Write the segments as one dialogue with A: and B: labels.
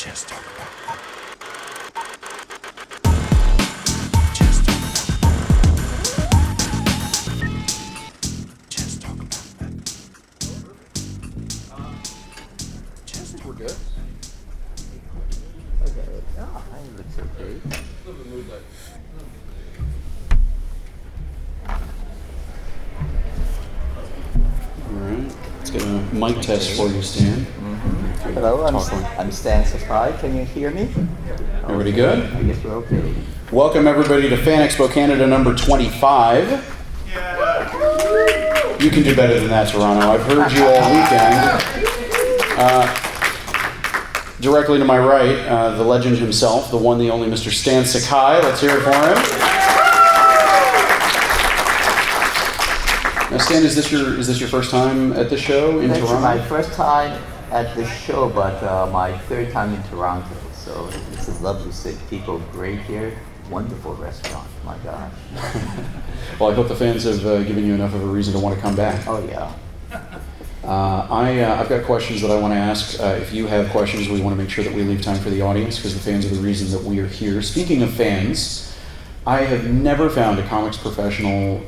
A: Just talk about
B: We're good.
C: Okay. Oh, it looks okay.
B: Alright, let's get a mic test for you, Stan.
C: Hello, I'm Stan Sakai. Can you hear me?
B: Everybody good?
C: I guess we're okay.
B: Welcome everybody to Fan Expo Canada number 25. You can do better than that, Toronto. I've heard you all weekend. Directly to my right, the legend himself, the one, the only Mr. Stan Sakai. Let's hear it for him. Now, Stan, is this your first time at the show in Toronto?
C: That's my first time at the show, but my third time in Toronto. So this is lovely to see people. Great here. Wonderful restaurant. My gosh.
B: Well, I hope the fans have given you enough of a reason to want to come back.
C: Oh yeah.
B: I've got questions that I want to ask. If you have questions, we want to make sure that we leave time for the audience because the fans are the reason that we are here. Speaking of fans, I have never found a comics professional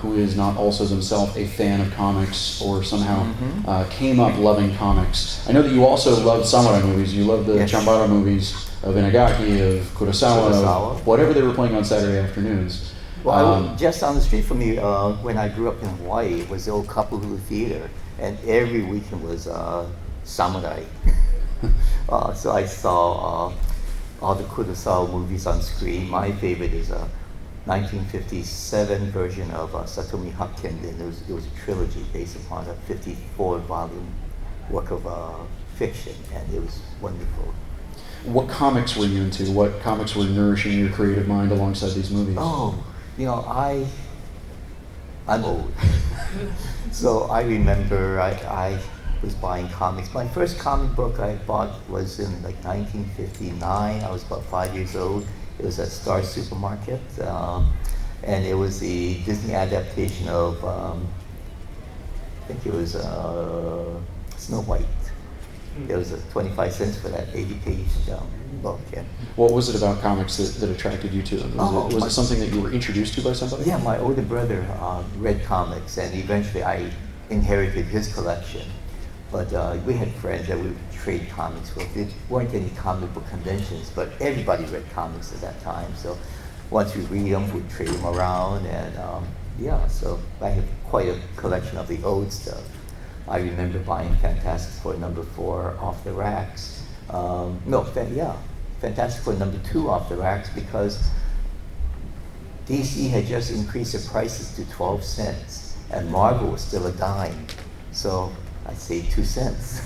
B: who is not also themselves a fan of comics or somehow came up loving comics. I know that you also love samurai movies. You love the Chambara movies of Inagaki, of Kurosawa, of whatever they were playing on Saturday afternoons.
C: Well, just on the street from me, when I grew up in Hawaii, it was the old Kapahulu Theater, and every weekend was samurai. So I saw all the Kurosawa movies on screen. My favorite is a 1957 version of Satomi Hakkenden. It was a trilogy based upon a 54-volume work of fiction, and it was wonderful.
B: What comics were you into? What comics were nourishing your creative mind alongside these movies?
C: Oh, I'm old. So I remember I was buying comics. My first comic book I bought was in like 1959. I was about 5 years old. It was at Star Supermarket, and it was the Disney adaptation of, I think it was Snow White. It was 25 cents for that 80-page book. And
B: what was it about comics that attracted you to them? Was it something that you were introduced to by somebody?
C: Yeah, my older brother read comics, and eventually I inherited his collection. But we had friends that we would trade comics with. There weren't any comic book conventions, but everybody read comics at that time. So once we read them, we'd trade them around, and so I have quite a collection of the old stuff. I remember buying Fantastic Four #4 off the racks. Fantastic Four #2 off the racks because DC had just increased the prices to 12 cents, and Marvel was still a dime. So I saved 2 cents.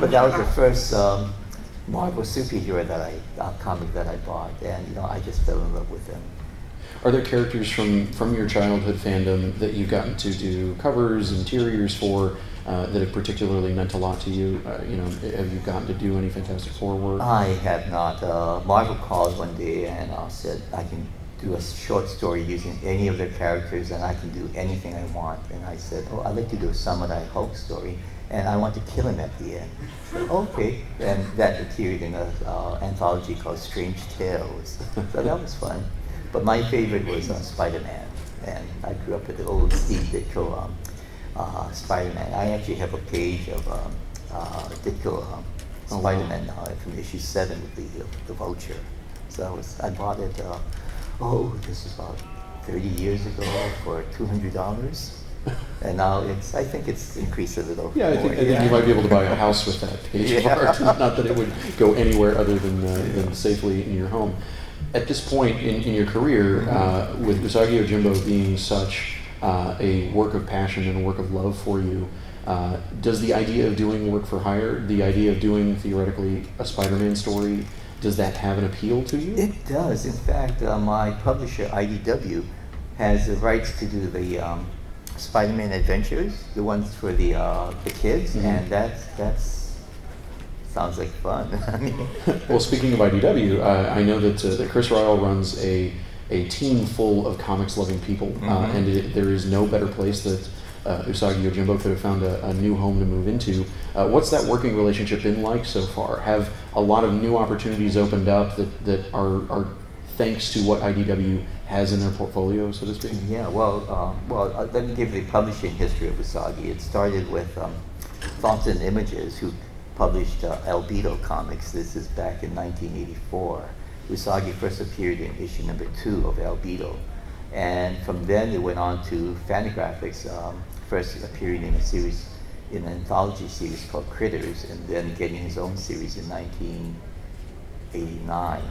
C: But that was the first Marvel superhero comic that I bought, and I just fell in love with them.
B: Are there characters from your childhood fandom that you've gotten to do covers, interiors for that have particularly meant a lot to you? Have you gotten to do any Fantastic Four work?
C: I have not. Marvel called one day and said I can do a short story using any of their characters, and I can do anything I want. And I said, I'd like to do a Samurai Hulk story, and I want to kill him at the end. So, okay, and that appeared in an anthology called Strange Tales. So that was fun. But my favorite was Spider-Man, and I grew up with the old Steve Ditko Spider-Man. I actually have a page of Ditko Spider-Man from issue 7 with the Vulture. So I bought it. This is about 30 years ago for $200, and now I think it's increased a little.
B: Yeah, I think you might be able to buy a house with that page of art. Not that it would go anywhere other than safely in your home. At this point in your career, with Usagi Yojimbo being such a work of passion and a work of love for you, does the idea of doing work for hire, the idea of doing theoretically a Spider-Man story, does that have an appeal to you?
C: It does. In fact, my publisher, IDW, has the rights to do the Spider-Man Adventures, the ones for the kids, and that's sounds like fun.
B: Well, speaking of IDW, I know that Chris Ryle runs a team full of comics-loving people, and there is no better place that Usagi Yojimbo could have found a new home to move into. What's that working relationship been like so far? Have a lot of new opportunities opened up that are thanks to what IDW has in their portfolio, so to speak?
C: Yeah, well, let me give the publishing history of Usagi. It started with Fountain Images, who published Albedo comics. This is back in 1984. Usagi first appeared in issue number 2 of Albedo. And from then it went on to Fantagraphics, first appearing in an anthology series called Critters, and then getting his own series in 1989.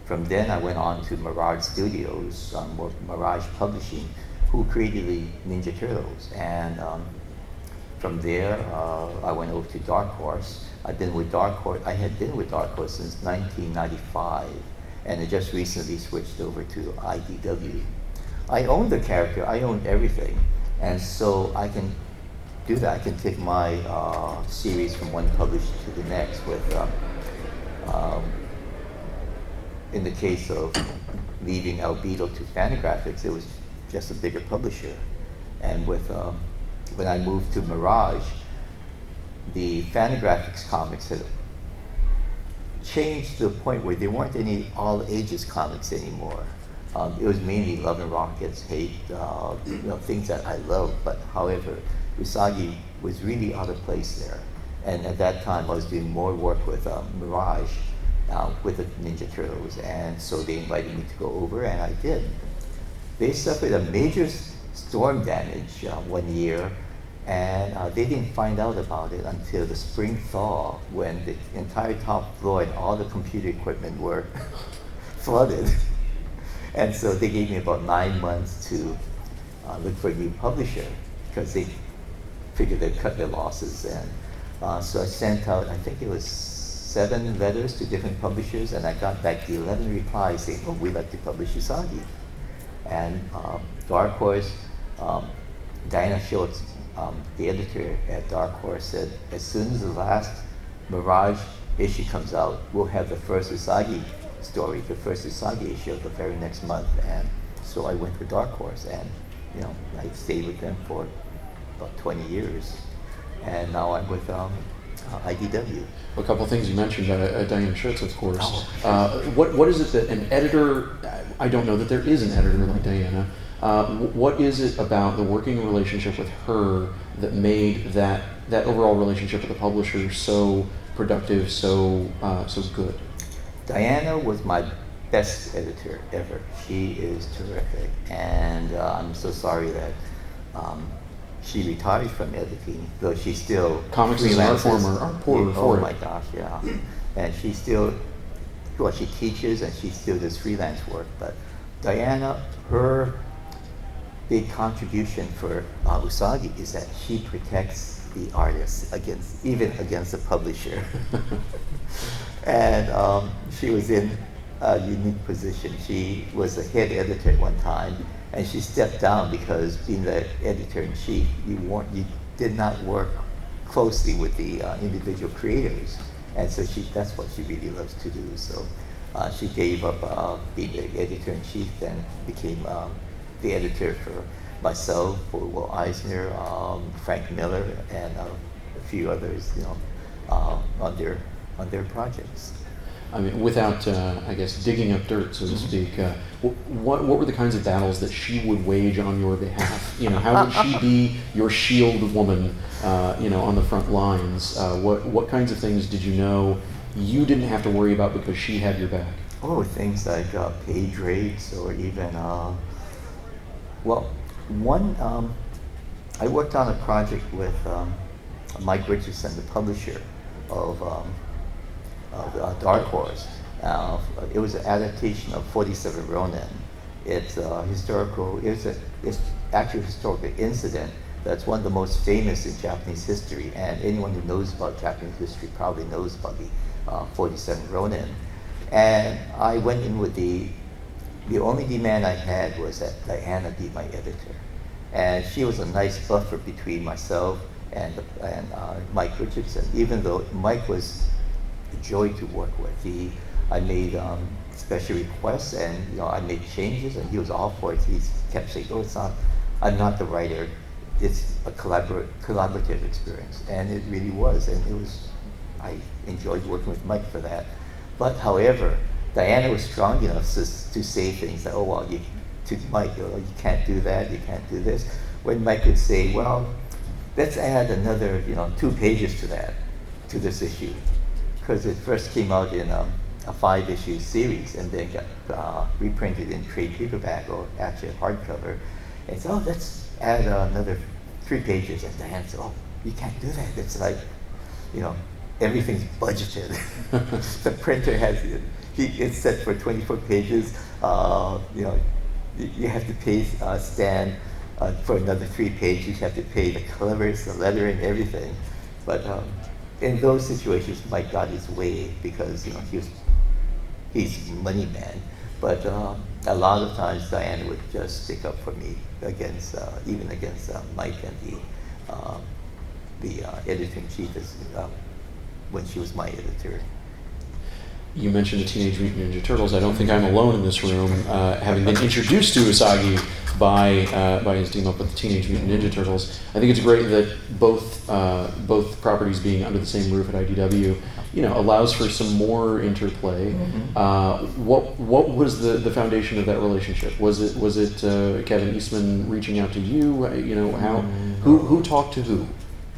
C: From then I went on to Mirage Studios, Mirage Publishing, who created the Ninja Turtles. And from there, I went over to Dark Horse. I had been with Dark Horse since 1995, and I just recently switched over to IDW. I own the character, I own everything, and so I can do that. I can take my series from one publisher to the next with, in the case of leaving Albedo to Fantagraphics, it was just a bigger publisher. And with when I moved to Mirage, the Fantagraphics comics had changed to the point where there weren't any all ages comics anymore. It was mainly Love and Rockets, Hate, things that I love. But however, Usagi was really out of place there. And at that time, I was doing more work with Mirage, with the Ninja Turtles, and so they invited me to go over, and I did. They suffered a major storm damage one year, and they didn't find out about it until the spring thaw, when the entire top floor and all the computer equipment were flooded. And so they gave me about 9 months to look for a new publisher, because they figured they'd cut their losses. And so I sent out, I think it was 7 letters to different publishers, and I got back the 11 replies saying, oh, we'd like to publish Usagi. And Dark Horse, Diana Schultz, the editor at Dark Horse, said, as soon as the last Mirage issue comes out, we'll have the first Usagi story, the first Usagi issue of the very next month. And so I went to Dark Horse, and I stayed with them for about 20 years. And now I'm with IDW.
B: A couple of things you mentioned, Diana Schutz, of course.
C: Oh, sure.
B: What is it that an editor, I don't know that there is an editor like Diana, what is it about the working relationship with her that made that overall relationship with the publisher so productive, so good?
C: Diana was my best editor ever. She is terrific, and I'm so sorry that she retired from editing, though she still
B: comics is an art form are poorer for
C: it. Oh
B: it.
C: my gosh, yeah. And she still, she teaches and she still does freelance work. But Diana, her big contribution for Usagi is that she protects the artist even against the publisher. And she was in a unique position. She was the head editor at one time, and she stepped down because being the editor-in-chief, you did not work closely with the individual creators. And so that's what she really loves to do. So she gave up being the editor-in-chief and became the editor for myself, for Will Eisner, Frank Miller, and a few others, on their projects.
B: I mean, without, I guess, digging up dirt, so to speak, what were the kinds of battles that she would wage on your behalf? How would she be your shield woman, on the front lines? What kinds of things did you know you didn't have to worry about because she had your back?
C: Oh, things like page rates, or even, I worked on a project with Mike Richardson, the publisher of Dark Horse. It was an adaptation of 47 Ronin. It's actually a historical incident that's one of the most famous in Japanese history, and anyone who knows about Japanese history probably knows about the 47 Ronin. And I went in with the only demand I had was that Diana be my editor. And she was a nice buffer between myself and Mike Richardson, even though Mike was a joy to work with. I made special requests, and I made changes, and he was all for it. He kept saying, "Oh, I'm not the writer. it's a collaborative experience, and it really was. And it was, I enjoyed working with Mike for that. But however, Diana was strong enough to say things like, oh, well, to Mike, oh, you can't do that, you can't do this. When Mike would say, well, let's add another, 2 pages to that, to this issue. Because it first came out in a 5-issue series and then got reprinted in trade paperback or actually a hardcover. And so, oh, let's add another 3 pages. And Diana said, oh, you can't do that. It's like, everything's budgeted. The printer has, it's set for 24 pages. You have to pay Stan for another 3 pages. You have to pay the covers, the lettering, everything. But in those situations, Mike got his way because he's money man. But a lot of times, Diana would just stick up for me against Mike and the editor-in-chief when she was my editor.
B: You mentioned the Teenage Mutant Ninja Turtles. I don't think I'm alone in this room, having been introduced to Usagi by his team up with the Teenage Mutant Ninja Turtles. I think it's great that both properties being under the same roof at IDW, allows for some more interplay.
C: Mm-hmm.
B: What was the foundation of that relationship? Was it Kevin Eastman reaching out to you? Who talked to who?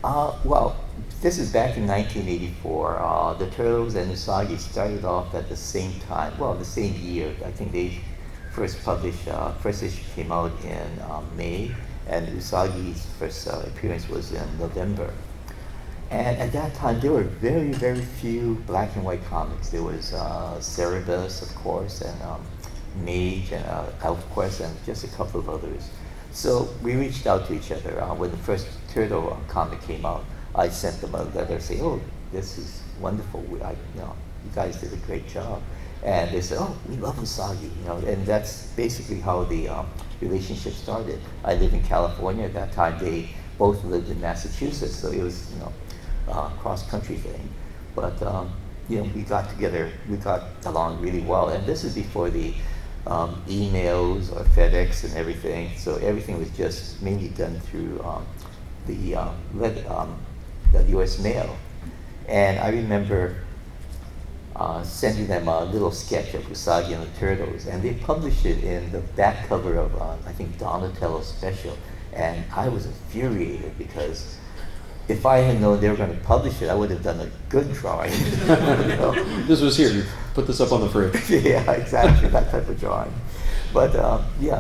C: Well, this is back in 1984. The Turtles and Usagi started off at the same time. Well, the same year. I think they first issue came out in May, and Usagi's first appearance was in November. And at that time, there were very, very few black and white comics. There was Cerebus, of course, and Mage, and ElfQuest, and just a couple of others. So we reached out to each other. When the first Turtle comic came out, I sent them a letter saying, oh, this is wonderful. You guys did a great job. And they said, oh, we love Usagi. And that's basically how the relationship started. I lived in California at that time. They both lived in Massachusetts, so it was, a cross-country thing. But, we got together, we got along really well. And this is before the emails or FedEx and everything. So everything was just mainly done through the U.S. mail. And I remember sending them a little sketch of Usagi and the Turtles, and they published it in the back cover of, I think, Donatello's special. And I was infuriated because if I had known they were going to publish it, I would have done a good drawing.
B: This was here. You put this up on the fridge.
C: Yeah, exactly, that type of drawing. But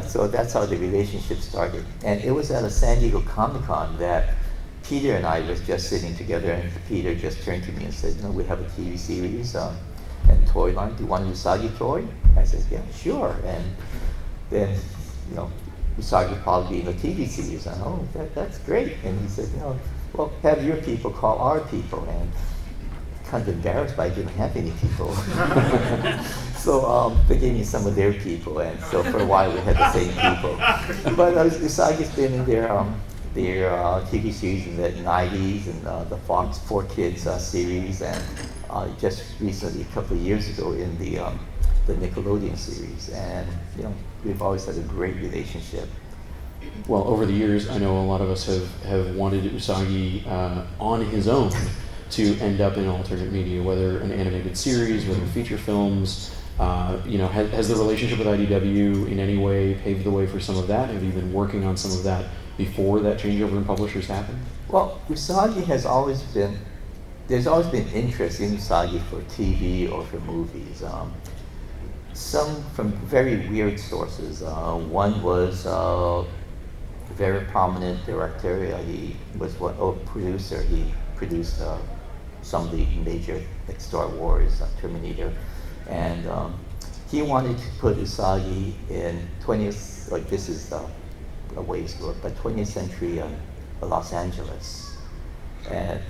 C: so that's how the relationship started. And it was at a San Diego Comic-Con that Peter and I was just sitting together, and Peter just turned to me and said, we have a TV series and toy line. Do you want a Usagi toy? I said, yeah, sure. And then, Usagi would probably be in the TV series. And that's great. And he said, well, have your people call our people. And kind of embarrassed, but I didn't have any people. So they gave me some of their people, and so for a while we had the same people. But Usagi's been in their TV series in the 90s and the Fox 4 Kids series, and just recently, a couple of years ago, in the Nickelodeon series. And we've always had a great relationship.
B: Well, over the years, I know a lot of us have wanted Usagi on his own to end up in alternate media, whether an animated series, whether feature films. Has the relationship with IDW in any way paved the way for some of that? Have you been working on some of that before that changeover in publishers happened?
C: Well, Usagi there's always been interest in Usagi for TV or for movies. Some from very weird sources. One was a very prominent director. He was producer. He produced some of the major, like Star Wars, Terminator. And he wanted to put Usagi in 20th, like this is a ways ago, but 20th century Los Angeles. And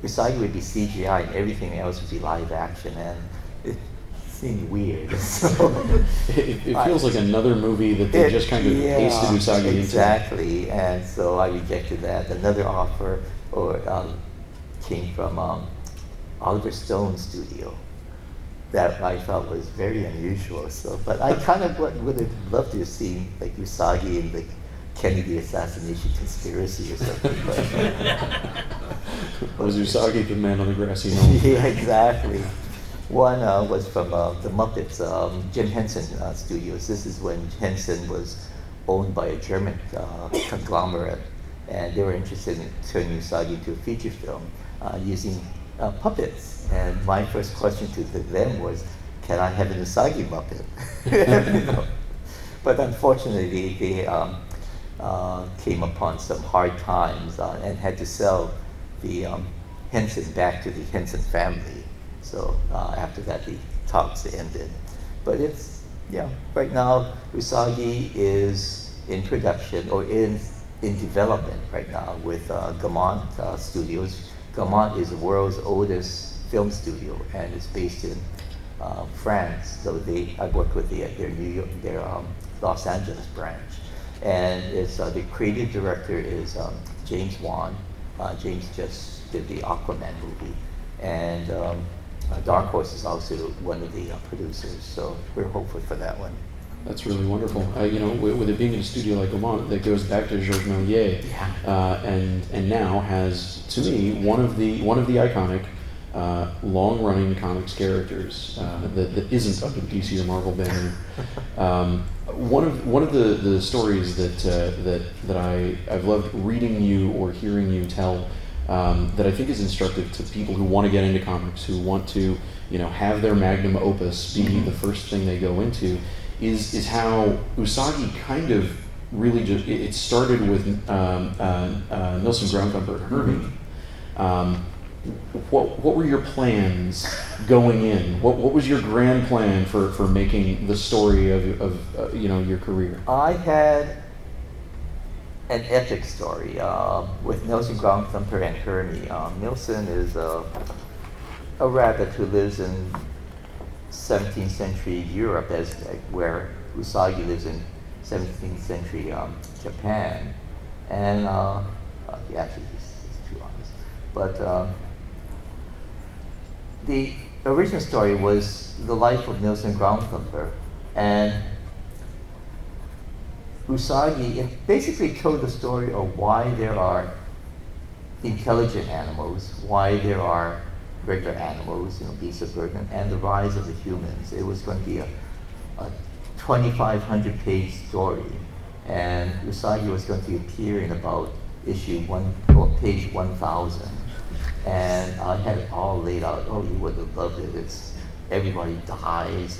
C: Usagi would be CGI and everything else would be live action, and it seemed weird. So
B: it feels like another movie that they just kind of pasted Usagi into.
C: Exactly, and so I rejected that. Another offer came from Oliver Stone's studio that I thought was very unusual. So, but I kind of would have loved to have seen like Usagi in the Kennedy assassination conspiracy or something.
B: Was Usagi the man on the grassy knoll?
C: Yeah, exactly. One was from the Muppets, Jim Henson Studios. This is when Henson was owned by a German conglomerate, and they were interested in turning Usagi into a feature film using puppets. And my first question to them was, can I have an Usagi Muppet? You know? But unfortunately, they came upon some hard times and had to sell the Henson back to the Henson family. So after that, the talks ended. But it's, right now, Usagi is in production or in development right now with Gaumont Studios. Gaumont is the world's oldest film studio, and it's based in France. So I work with their Los Angeles branch. And it's the creative director is James Wan. James just did the Aquaman movie. And Dark Horse is also one of the producers, so we're hopeful for that one.
B: That's really wonderful. With it being in a studio like Gaumont, that goes back to Georges Méliès, and now has, to me, one of the iconic long-running comics characters that isn't under the DC or Marvel banner. One of the stories that I've loved reading you or hearing you tell, that I think is instructive to people who want to get into comics, who want to, have their magnum opus be the first thing they go into, is how Usagi kind of really just, it started with Nilson, Groundthumper, and Hermy. What were your plans going in? What was your grand plan for making the story of your career?
C: I had an epic story with Nilson, Groundthumper, and Hermy. Nilson is a rabbit who lives in 17th century Europe, where Usagi lives in 17th century Japan. And actually, he's too honest. But the original story was the life of Nilson Groundthumper, and Usagi basically told the story of why there are intelligent animals, why there are regular animals, beasts of burden, and the rise of the humans. It was going to be a 2,500-page story, and Usagi was going to appear in about page 1,000. And I had it all laid out. Oh, you would have loved it. Everybody dies.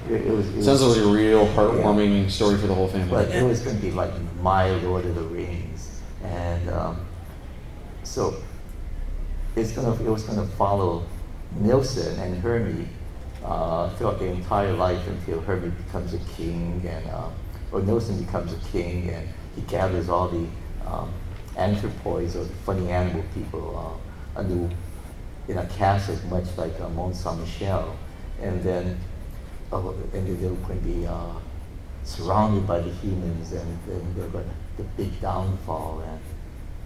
C: It
B: sounds like a real heartwarming story for the whole family.
C: But it was going to be like my Lord of the Rings, and so it was going to follow Nilson and Hermy throughout their entire life until Hermy becomes a king, or Nilson becomes a king, and he gathers all the anthropoids, or the funny animal people, in a castle much like Mont Saint-Michel, and then they were going to be surrounded by the humans, and then the big downfall, and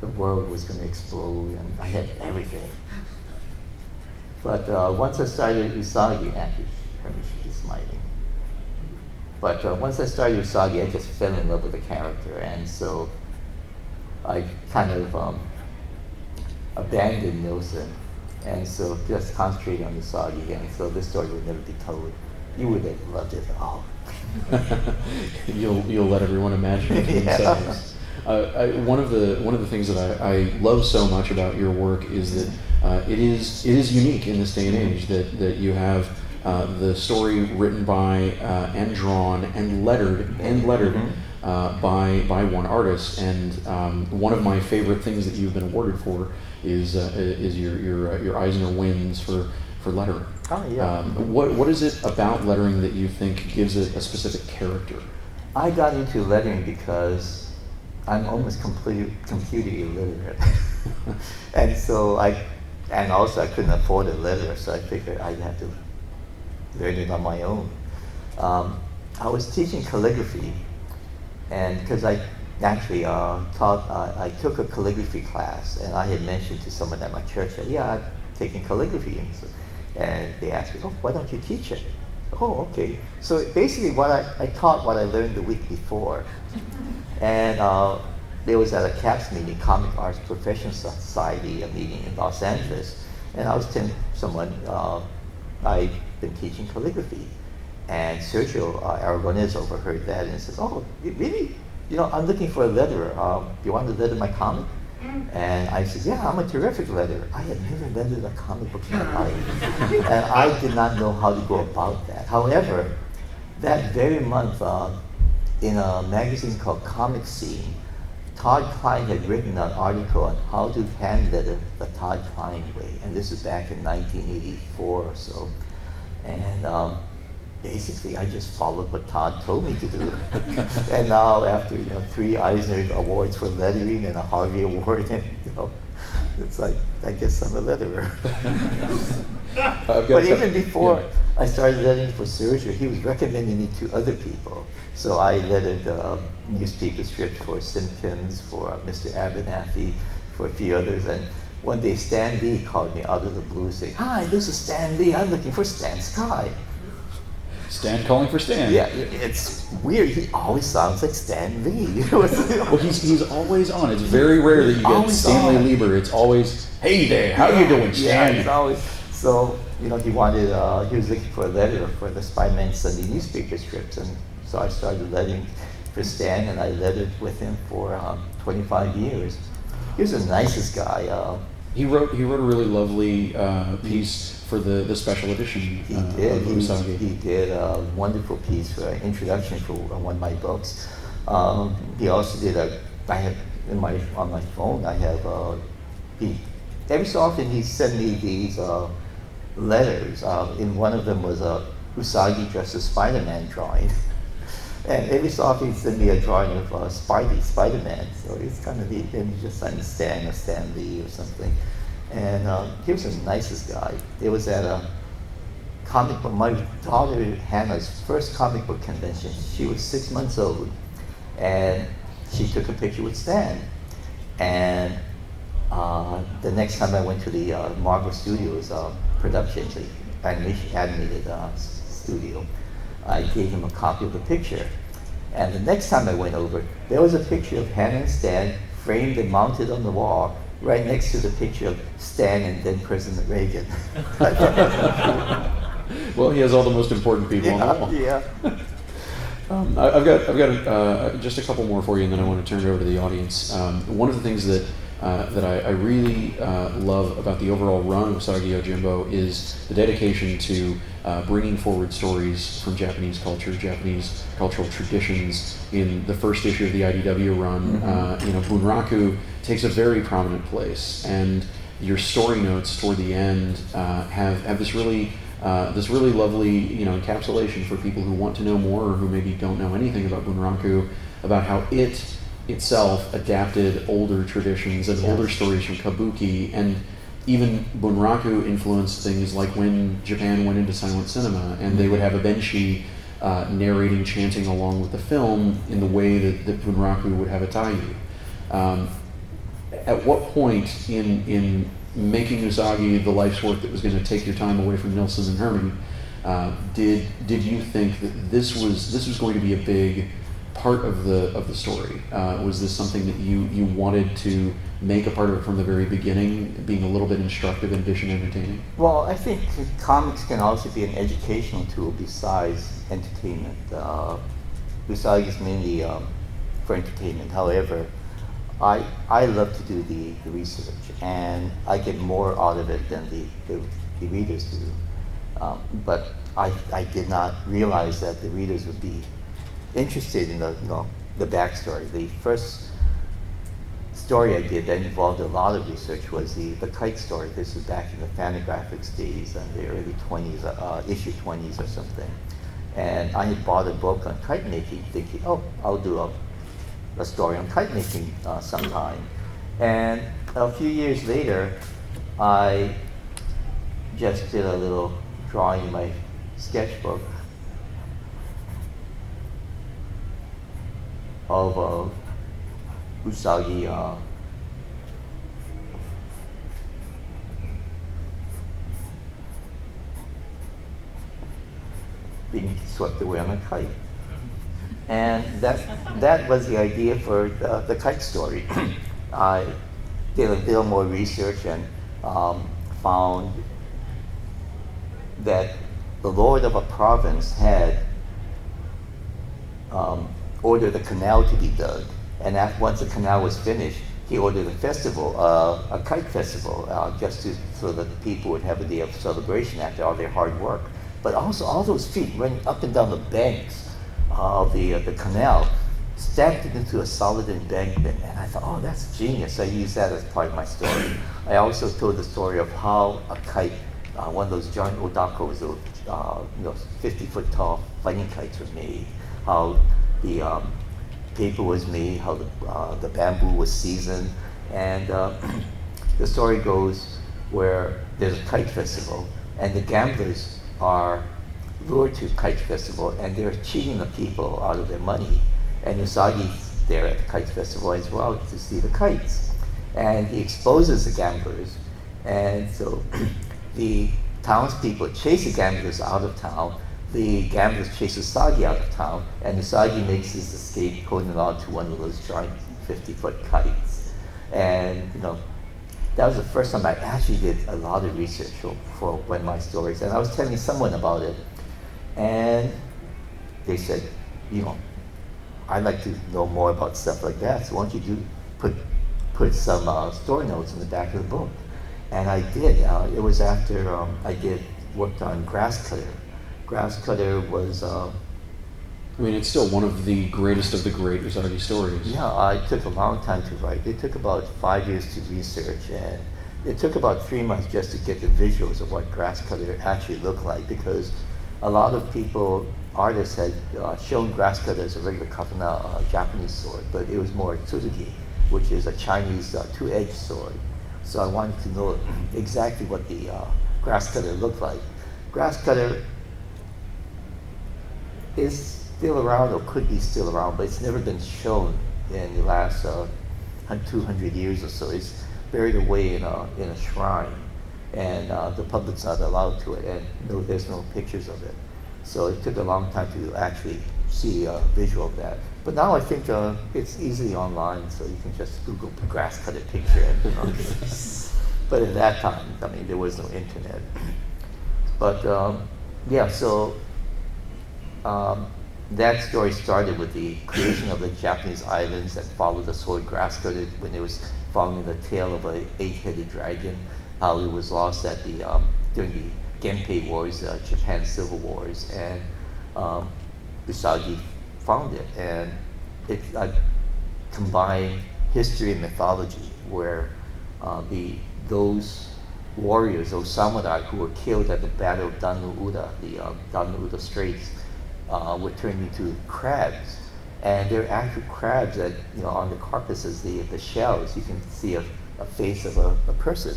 C: the world was going to explode, and I had everything. But once I started Usagi, actually, Hermy should be smiling. But once I started Usagi, I just fell in love with the character, and so I kind of abandoned Nilson, and so just concentrated on Usagi, and so this story would never be told. You would have loved it all.
B: You'll let everyone imagine it for themselves. One of the things that I love so much about your work is that it is unique in this day and age that you have the story written by and drawn and lettered by one artist, and one of my favorite things that you've been awarded for is your Eisner wins for lettering.
C: Oh yeah.
B: What is it about lettering that you think gives it a specific character?
C: I got into lettering because I'm almost completely computer illiterate, and also I couldn't afford a letterer, so I figured I'd have to learn it on my own. I was teaching calligraphy, and because I actually I took a calligraphy class, and I had mentioned to someone at my church that, I'm taking calligraphy, and they asked me, oh, why don't you teach it? Oh, okay. So basically, what I taught what I learned the week before, and there was at a CAPS meeting, Comic Arts Professional Society, a meeting in Los Angeles, and I was telling someone I've been teaching calligraphy, and Sergio Aragonés overheard that and says, "Oh, really? You know, I'm looking for a letterer. Do you want to letter my comic?" And I said, "Yeah, I'm a terrific letterer." I had never lettered a comic book in my life, and I did not know how to go about that. However, that very month, in a magazine called Comic Scene, Todd Klein had written an article on how to hand letter the Todd Klein way, and this is back in 1984 or so. And basically, I just followed what Todd told me to do. And now, after 3 Eisner Awards for lettering and a Harvey Award, and it's like I guess I'm a letterer. But even before I started lettering for Sergio, he was recommending me to other people. So I lettered newspaper strips for Simpkins, for Mr. Abernathy, for a few others. And one day Stan Lee called me out of the blue saying, "Hi, this is Stan Lee. I'm looking for Stan Sakai."
B: Stan calling for Stan.
C: Yeah, it's weird. He always sounds like Stan Lee.
B: Well, he's always on. It's very rare that you get Stanley Lieber. It's always, "Hey there, how you doing, Stan?"
C: Yeah, it's always. So, he wanted, he was looking for a letterer for the Spider-Man Sunday newspaper strips, and so I started lettering for Stan, and I lettered with him for 25 years. He was the nicest guy.
B: He wrote a really lovely piece for the special edition.
C: He did.
B: Of Usagi.
C: He did a wonderful piece for an introduction for one of my books. He also did I have on my phone. I have every so often he sent me these letters. In one of them was a Usagi dressed as Spider-Man drawing. And every so often he'd send me a drawing of Spider-Man. So it's kind of neat. And he just signed Stan or Stan Lee or something. And he was the nicest guy. It was at a comic book, my daughter Hannah's first comic book convention. She was 6 months old. And she took a picture with Stan. And the next time I went to the Marvel Studios production, the animated studio, I gave him a copy of the picture. And the next time I went over, there was a picture of Hannah and Stan framed and mounted on the wall, right next to the picture of Stan and then President Reagan.
B: Well, he has all the most important people on the wall.
C: Yeah.
B: I've got just a couple more for you, and then I want to turn it over to the audience. One of the things that I really love about the overall run of Usagi Yojimbo is the dedication to bringing forward stories from Japanese culture, Japanese cultural traditions. In the first issue of the IDW run, Bunraku takes a very prominent place, and your story notes toward the end have this really lovely encapsulation for people who want to know more or who maybe don't know anything about Bunraku, about how it itself adapted older traditions and older stories from kabuki, and even Bunraku influenced things like when Japan went into silent cinema, and they would have a benshi narrating, chanting along with the film in the way that Bunraku would have a taiyu. At what point in making Usagi the life's work that was going to take your time away from Nilson and Hermy, did you think that this was going to be a big part of the story? Was this something that you wanted to make a part of it from the very beginning, being a little bit instructive in addition to entertaining?
C: Well, I think comics can also be an educational tool besides entertainment. Usagi is mainly for entertainment. However, I love to do the research, and I get more out of it than the readers do. But I did not realize that the readers would be interested in the backstory. The first story I did that involved a lot of research was the kite story. This is back in the Fantagraphics days in the early 20s, issue 20s or something. And I had bought a book on kite making, thinking, I'll do a story on kite making sometime. And a few years later, I just did a little drawing in my sketchbook of Usagi being swept away on a kite. And that was the idea for the kite story. I did a little more research and found that the lord of a province had ordered a canal to be dug, and once the canal was finished, he ordered a festival, a kite festival, so that the people would have a day of celebration after all their hard work. But also all those feet running up and down the banks of the canal stacked it into a solid embankment, and I thought, oh, that's genius. I used that as part of my story. I also told the story of how a kite, one of those giant odakos, 50-foot tall fighting kites were made, how the paper was made, how the bamboo was seasoned, and the story goes where there's a kite festival, and the gamblers are lured to kite festival, and they're cheating the people out of their money. And Usagi's there at the kite festival as well to see the kites, and he exposes the gamblers, and so the townspeople chase the gamblers out of town. The gamblers chase Usagi out of town, and Usagi makes his escape holding on to one of those giant 50-foot kites. And that was the first time I actually did a lot of research for one of my stories. And I was telling someone about it, and they said, I'd like to know more about stuff like that. So why don't you put some story notes in the back of the book? And I did. It was after I worked on Grasscutter. Grasscutter was.
B: It's still one of the greatest of the great Usagi stories.
C: Yeah, it took a long time to write. It took about 5 years to research, and it took about 3 months just to get the visuals of what Grasscutter actually looked like, because a lot of artists had shown Grasscutter as a regular katana, Japanese sword, but it was more tsuzuki, which is a Chinese two-edged sword. So I wanted to know exactly what the Grasscutter looked like. Grasscutter is still around, or could be still around, but it's never been shown in the last 200 years or so. It's buried away in a shrine, and the public's not allowed to it, and there's no pictures of it. So it took a long time to actually see a visual of that. But now I think it's easily online, so you can just Google the Grasscutter picture. But at that time, there was no internet. But so that story started with the creation of the Japanese islands that followed the sword Grasscutter when it was following the tail of an 8-headed dragon, how it was lost at during the Genpei Wars, Japan Civil Wars, and Usagi found it, and it combined history and mythology, where those warriors, those samurai who were killed at the Battle of Danu-Uda, the Danu-Uda Straits, were turned into crabs, and they're actual crabs that on the carcasses, the shells, you can see a face of a person.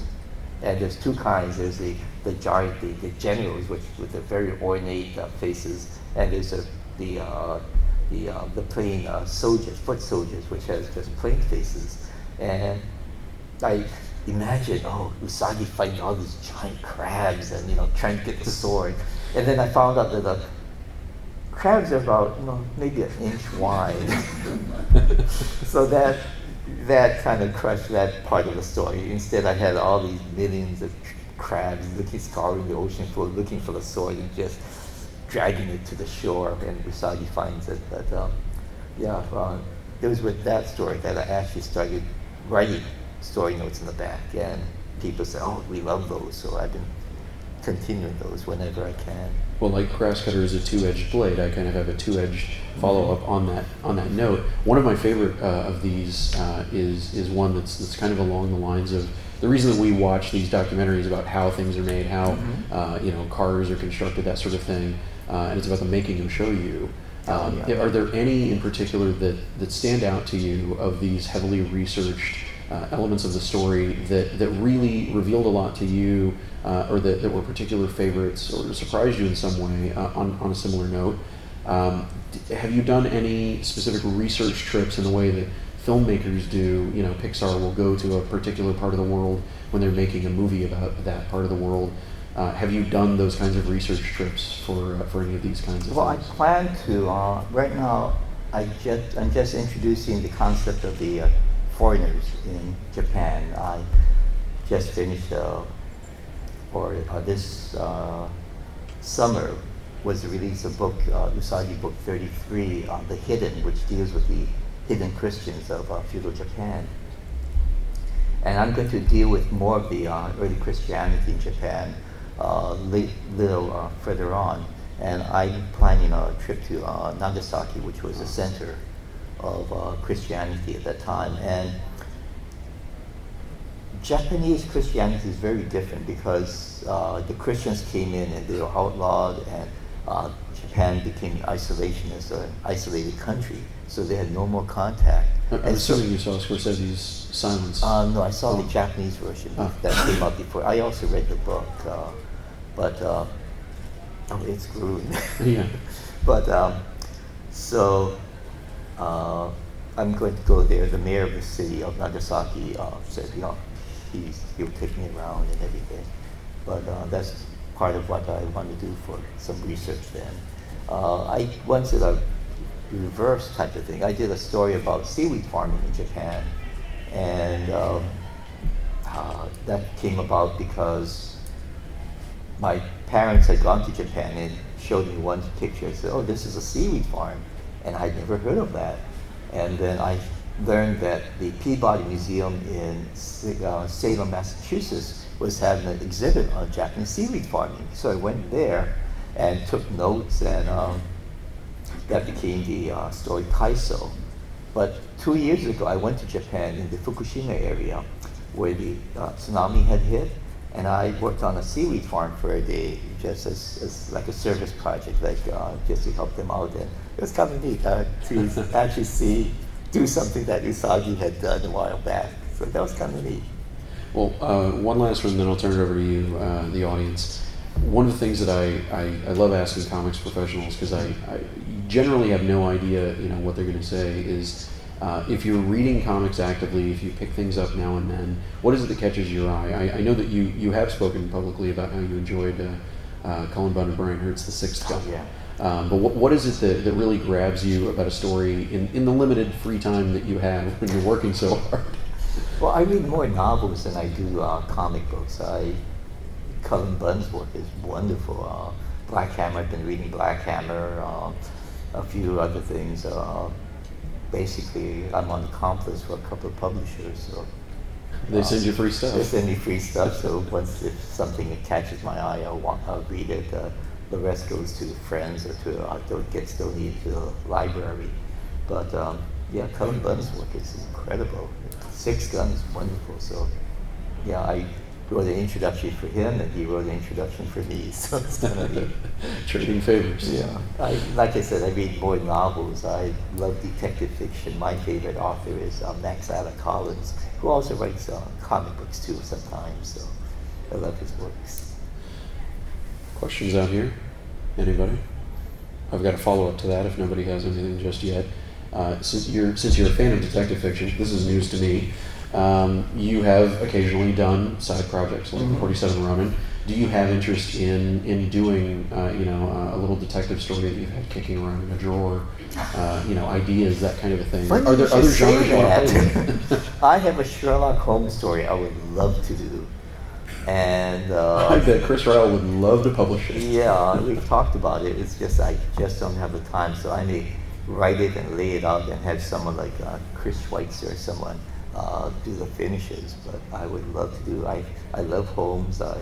C: And there's two kinds. There's the giant, the generals, with the very ornate faces, and there's the plain soldiers, foot soldiers, which has just plain faces. And I imagine, Usagi fighting all these giant crabs and trying to get the sword. And then I found out that the crabs are about maybe an inch wide. So that kind of crushed that part of the story. Instead, I had all these millions of crabs scouring the ocean floor, looking for the sword and just dragging it to the shore, and Usagi finds it. But it was with that story that I actually started writing story notes in the back, and people say, we love those, so I've been continuing those whenever I can.
B: Well, like Grasscutter is a two-edged blade, I kind of have a two-edged follow-up on that note. One of my favorite of these is one that's kind of along the lines of the reason that we watch these documentaries about how things are made, how cars are constructed, that sort of thing, and it's about the making and show you. Are there any in particular that stand out to you of these heavily researched elements of the story that really revealed a lot to you, or that were particular favorites or surprised you in some way on a similar note? Have you done any specific research trips in the way that filmmakers do? Pixar will go to a particular part of the world when they're making a movie about that part of the world. Have you done those kinds of research trips for any of these kinds of
C: Well, I
B: things?
C: plan to. Right now, I'm just introducing the concept of the foreigners in Japan. I just finished, this summer was the release of book, Usagi Book 33, The Hidden, which deals with the hidden Christians of feudal Japan. And I'm going to deal with more of the early Christianity in Japan little further on. And I'm planning a trip to Nagasaki, which was the center of Christianity at that time. And Japanese Christianity is very different because the Christians came in and they were outlawed, and Japan became isolationist, an isolated country, so they had no more contact.
B: I'm assuming you saw Scorsese's Silence.
C: No, I saw the Japanese version that came out before. I also read the book, but it's grueling.
B: Yeah.
C: But so I'm going to go there. The mayor of the city of Nagasaki said, he'll take me around and everything. But that's part of what I want to do for some research then. I once did a reverse type of thing. I did a story about seaweed farming in Japan, and that came about because my parents had gone to Japan and showed me one picture and said, oh, this is a seaweed farm, and I'd never heard of that. And then I learned that the Peabody Museum in Salem, Massachusetts was having an exhibit on Japanese seaweed farming. So I went there and took notes, and that became the story Kaiso. But 2 years ago, I went to Japan in the Fukushima area where the tsunami had hit, and I worked on a seaweed farm for a day, just as like a service project, like just to help them out. And it was kind of neat to actually do something that Usagi had done a while back. So that was kind of neat.
B: Well, one last one, then I'll turn it over to you, the audience. One of the things that I love asking comics professionals, because I generally have no idea, what they're going to say, is if you're reading comics actively, if you pick things up now and then, what is it that catches your eye? I know that you have spoken publicly about how you enjoyed Cullen Bunn and Brian Hurt's The Sixth Gun.
C: Yeah.
B: But what is it that really grabs you about a story in the limited free time that you have when you're working so hard?
C: Well, I read more novels than I do comic books. Cullen Bunn's work is wonderful. Black Hammer, I've been reading Black Hammer, a few other things. Basically, I'm on the comp list for a couple of publishers. So
B: They send you free stuff.
C: They send me free stuff. So if something catches my eye, I'll read it. The rest goes to friends or gets donated to the library. But yeah, Cullen Bunn's work is incredible. Sixth Gun is wonderful. So yeah, I wrote an introduction for him, and he wrote an introduction for me. So it's kind of neat.
B: Trading favors.
C: Yeah, like I said, I read more novels. I love detective fiction. My favorite author is Max Allan Collins, who also writes comic books too sometimes. So I love his works.
B: Questions out here? Anybody? I've got a follow-up to that if nobody has anything just yet. Since you're a fan of detective fiction, this is news to me. You have occasionally done side projects like 47 Ronin. Do you have interest in doing a little detective story that you've had kicking around in a drawer? Ideas, that kind of a thing.
C: Funny
B: Are there
C: you
B: other
C: should say
B: genres you want to play
C: that.
B: with?
C: I have a Sherlock Holmes story I would love to do, and
B: I bet Chris Ryle would love to publish it.
C: yeah, we've talked about it. It's just I just don't have the time, so I may write it and lay it out and have someone like Chris Schweitzer or someone do the finishes. But I would love to do. I love Holmes. I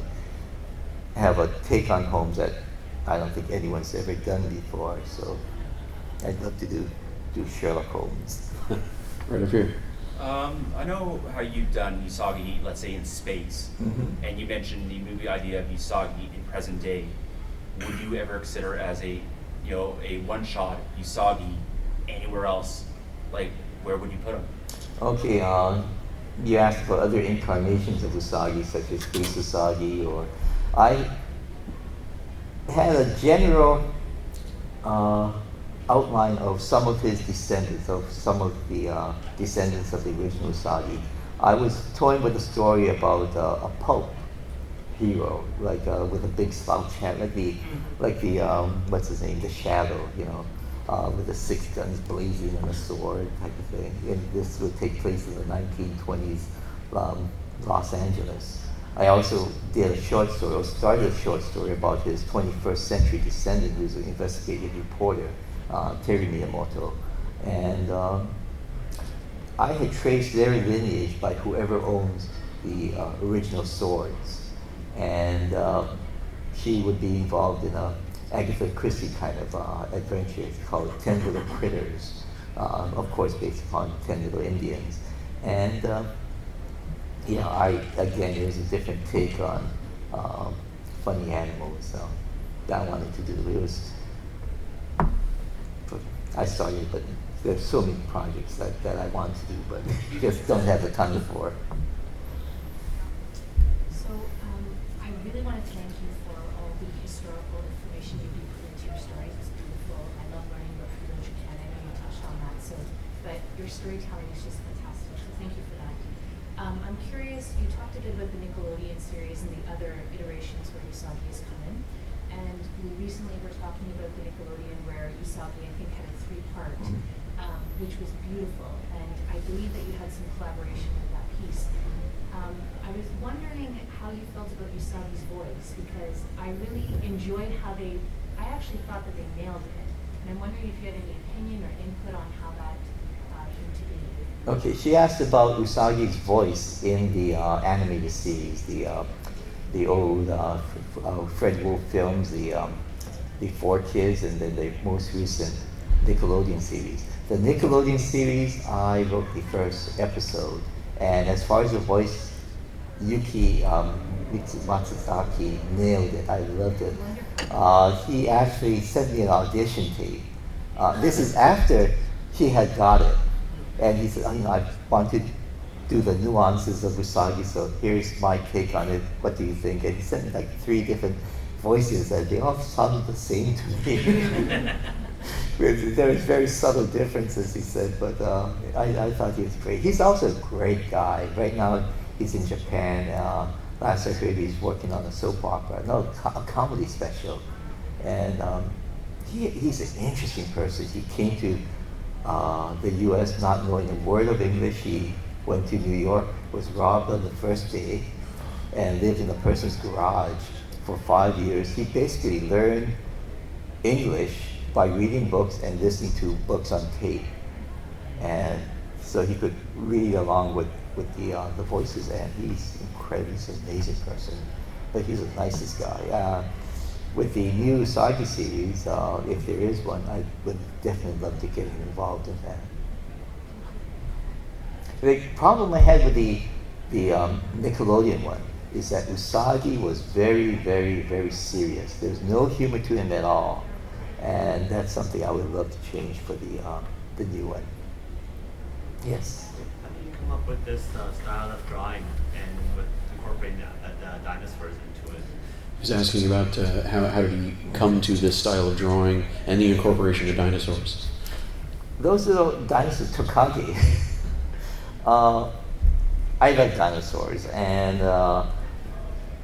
C: have a take on Holmes that I don't think anyone's ever done before. So I'd love to do Sherlock Holmes.
B: Right up here.
A: I know how you've done Usagi, let's say in space, and you mentioned the movie idea of Usagi in present day. Would you ever consider as a one-shot Usagi anywhere else? Like, where would you put him?
C: Okay, you asked for other incarnations of Usagi, such as Police Usagi, or I had a general outline of some of his descendants, of some of the descendants of the original Usagi. I was toying with a story about a pope hero, like with a big slouch hat, like the what's his name, the Shadow, with the 6 guns blazing and a sword type of thing. And this would take place in the 1920s Los Angeles. I also did a short story, or started a short story about his 21st century descendant, who's an investigative reporter, Terry Miyamoto. And I had traced their lineage by whoever owns the original swords. And she would be involved in a Agatha Christie kind of adventure. It's called 10 Little Critters, of course based upon 10 Little Indians. And again, it was a different take on funny animals that I wanted to do. I started, but there's so many projects that I want to do, but just don't have the time for.
D: So I really want to thank you for all the historical information you put into your stories. It's beautiful. I love learning about food in Japan. I know you touched on that. But your storytelling is just fantastic. So thank you for that. I'm curious. You talked a bit about the Nickelodeon series and the other iterations where Usagi has come in. And we recently were talking about the Nickelodeon where Usagi, I think, had a 3-part, which was beautiful. And I believe that you had some collaboration with that piece. I was wondering how you felt about Usagi's voice, because I really enjoyed how I actually thought that they nailed it. And I'm wondering if you had any opinion or input on how that came to be.
C: Okay, she asked about Usagi's voice in the animated series, the old Fred Wolf films, the 4 Kids, and then the most recent Nickelodeon series. The Nickelodeon series, I wrote the first episode, and as far as the voice, Yuki Matsuzaki nailed it. I loved it. He actually sent me an audition tape. This is after he had got it, and he said, I want to do the nuances of Usagi, so here's my take on it. What do you think? And he sent me like 3 different voices, and they all sounded the same to me. There was very subtle differences, he said, but I thought he was great. He's also a great guy. Right now, he's in Japan. Last I heard, he's working on a soap opera, a comedy special. And he's an interesting person. He came to the U.S. not knowing a word of English. He went to New York, was robbed on the first day, and lived in a person's garage for 5 years. He basically learned English by reading books and listening to books on tape. And so he could read along with the voices, and he's incredible. He's an amazing person, but he's the nicest guy. With the new Usagi series, if there is one, I would definitely love to get him involved in that. The problem I had with the Nickelodeon one is that Usagi was very, very, very serious. There's no humor to him at all, and that's something I would love to change for the new one. Yes.
E: How do you come up with this style of drawing and with incorporating the dinosaurs into it?
B: He's asking about how did he come to this style of drawing and the incorporation of dinosaurs.
C: Those little dinosaurs, Tokage. I like dinosaurs, and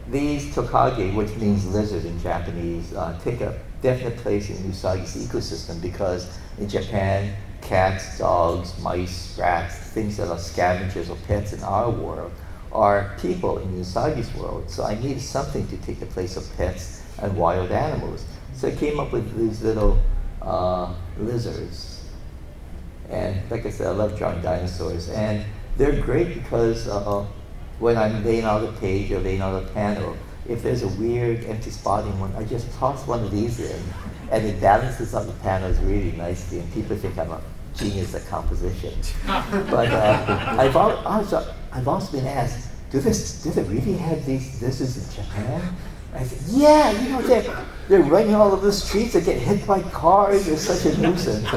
C: these Tokage, which means lizard in Japanese, take a definite place in Usagi's ecosystem, because in Japan, cats, dogs, mice, rats, things that are scavengers or pets in our world, are people in Usagi's world. So I needed something to take the place of pets and wild animals. So I came up with these little lizards. And like I said, I love drawing dinosaurs. And they're great because when I'm laying out a page or laying out a panel, if there's a weird empty spot in one, I just toss one of these in, and it balances out the panels really nicely, and people think I'm a genius at composition. But I've also been asked, do they really have these lizards in Japan? I said, yeah, they're running all over the streets, they get hit by cars, they're such a nuisance.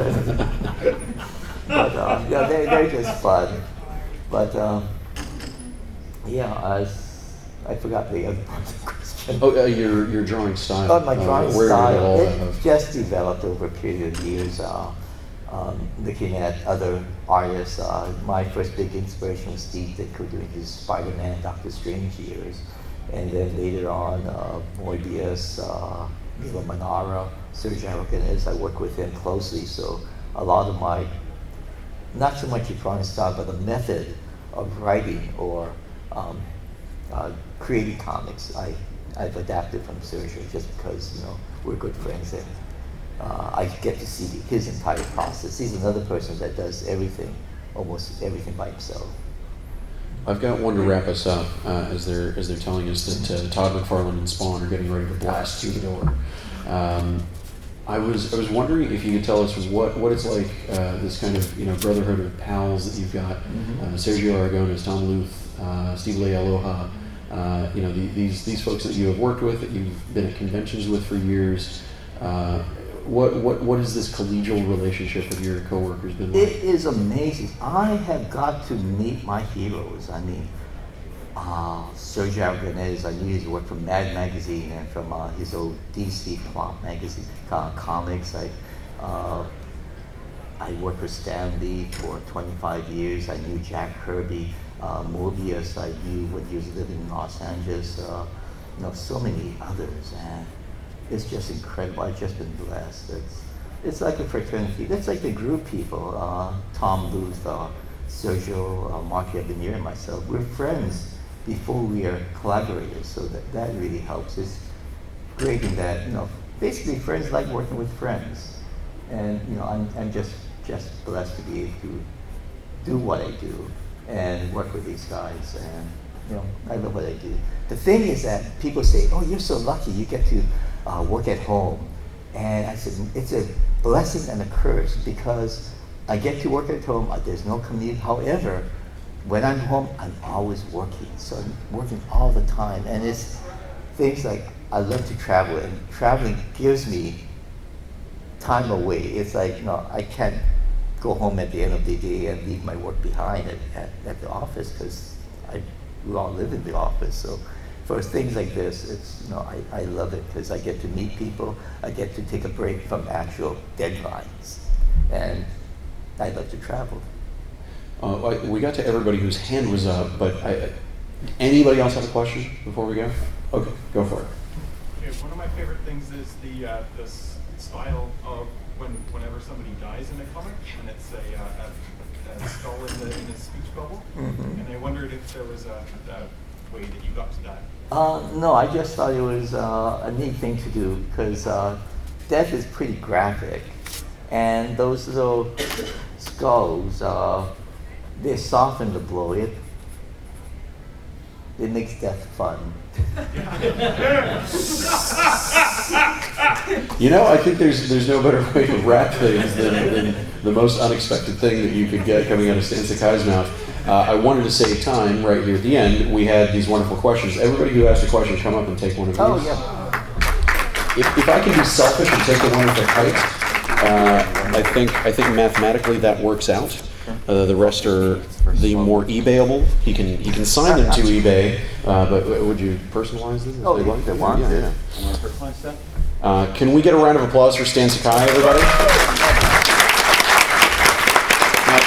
C: But they're just fun. But I forgot the other part of the question.
B: Oh, your drawing style.
C: Oh, my drawing
B: where
C: style,
B: did it all
C: it just developed over a period of years. Looking at other artists, my first big inspiration was Steve Ditko doing his Spider-Man, Doctor Strange years. And then later on, Moises, Manara, Sergio Aragonés, I work with him closely. So a lot of my, not so much the drawing style, but the method of writing or creating comics, I've adapted from Sergio just because, you know, we're good friends and I get to see his entire process. He's another person that does everything, almost everything by himself.
B: I've got one to wrap us up as they're telling us that Todd McFarlane and Spawn are getting ready to blast through the door. I was wondering if you could tell us what it's like, this kind of, you know, brotherhood of pals that you've got. Sergio Aragonés, Tom Luth, Steve Lay Aloha. You know, these folks that you have worked with, that you've been at conventions with for years. What has this collegial relationship with your coworkers been like?
C: It is amazing. I have got to meet my heroes. I mean, Sergio Aragonés, I knew he worked from Mad Magazine and from his old DC Plot magazine comics. I worked with Stan Lee for 25 years. I knew Jack Kirby. Mobius, I knew when he was living in Los Angeles. You know, so many others. And it's just incredible. I've just been blessed. It's like a fraternity. It's like the group people. Tom Luth, Sergio, Mark Evanier, and myself. We're friends before we are collaborators. So that really helps. It's great in that, you know, basically friends like working with friends. And, you know, I'm just blessed to be able to do what I do and work with these guys. And, you know, I love what I do. The thing is that people say, oh, you're so lucky you get to work at home. And I said, it's a blessing and a curse because I get to work at home, there's no commute. However, when I'm home, I'm always working. So I'm working all the time. And it's things like I love to travel, and traveling gives me time away. It's like, you know, I can't go home at the end of the day and leave my work behind at the office because we all live in the office. So for things like this, it's, you know, I love it because I get to meet people. I get to take a break from actual deadlines, and I love to travel.
B: We got to everybody whose hand was up, but anybody else have a question before we go? Okay, go for it.
F: Okay, one of my favorite things is the style of whenever somebody dies in a comic, and it's a skull in a speech bubble. And I wondered if there was a way that you got to that.
C: No, I just thought it was a neat thing to do because death is pretty graphic, and those little skulls, they soften the blow. It makes death fun.
B: You know, I think there's no better way to wrap things than the most unexpected thing that you could get coming out of Stan Sakai's mouth. I wanted to save time right here at the end. We had these wonderful questions. Everybody who asked a question, come up and take one of these.
C: Oh, yeah.
B: If I can be selfish and take the one at the height, I think mathematically that works out. The rest are the more eBayable. He can sign them to eBay, but would you personalize them?
C: Oh, if they want to.
B: Yeah.
F: I want to personalize that.
B: Can we get a round of applause for Stan Sakai, everybody?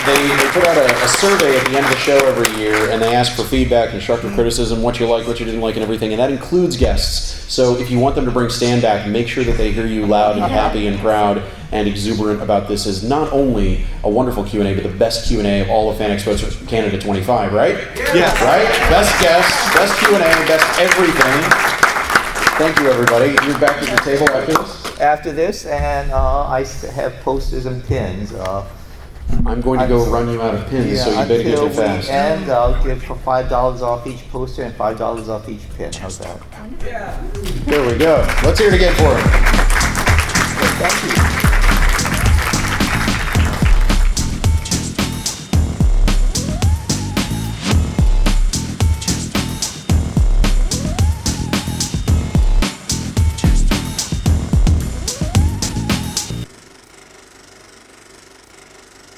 B: They put out a survey at the end of the show every year, and they ask for feedback, constructive criticism, what you like, what you didn't like, and everything, and that includes guests. So if you want them to bring Stan back, make sure that they hear you loud and happy and proud and exuberant about this as not only a wonderful Q&A, but the best Q&A of all of Fan Expo Canada 25, right?
F: Yeah.
B: Right? Best guests, best Q&A, best everything. Thank you, everybody. You're back at the table after this?
C: After this, and I have posters and pins.
B: I'm going to go run you out of pins, so you better get there fast.
C: And I'll give for $5 off each poster and $5 off each pin. How's that?
B: There we go. Let's hear it again for him.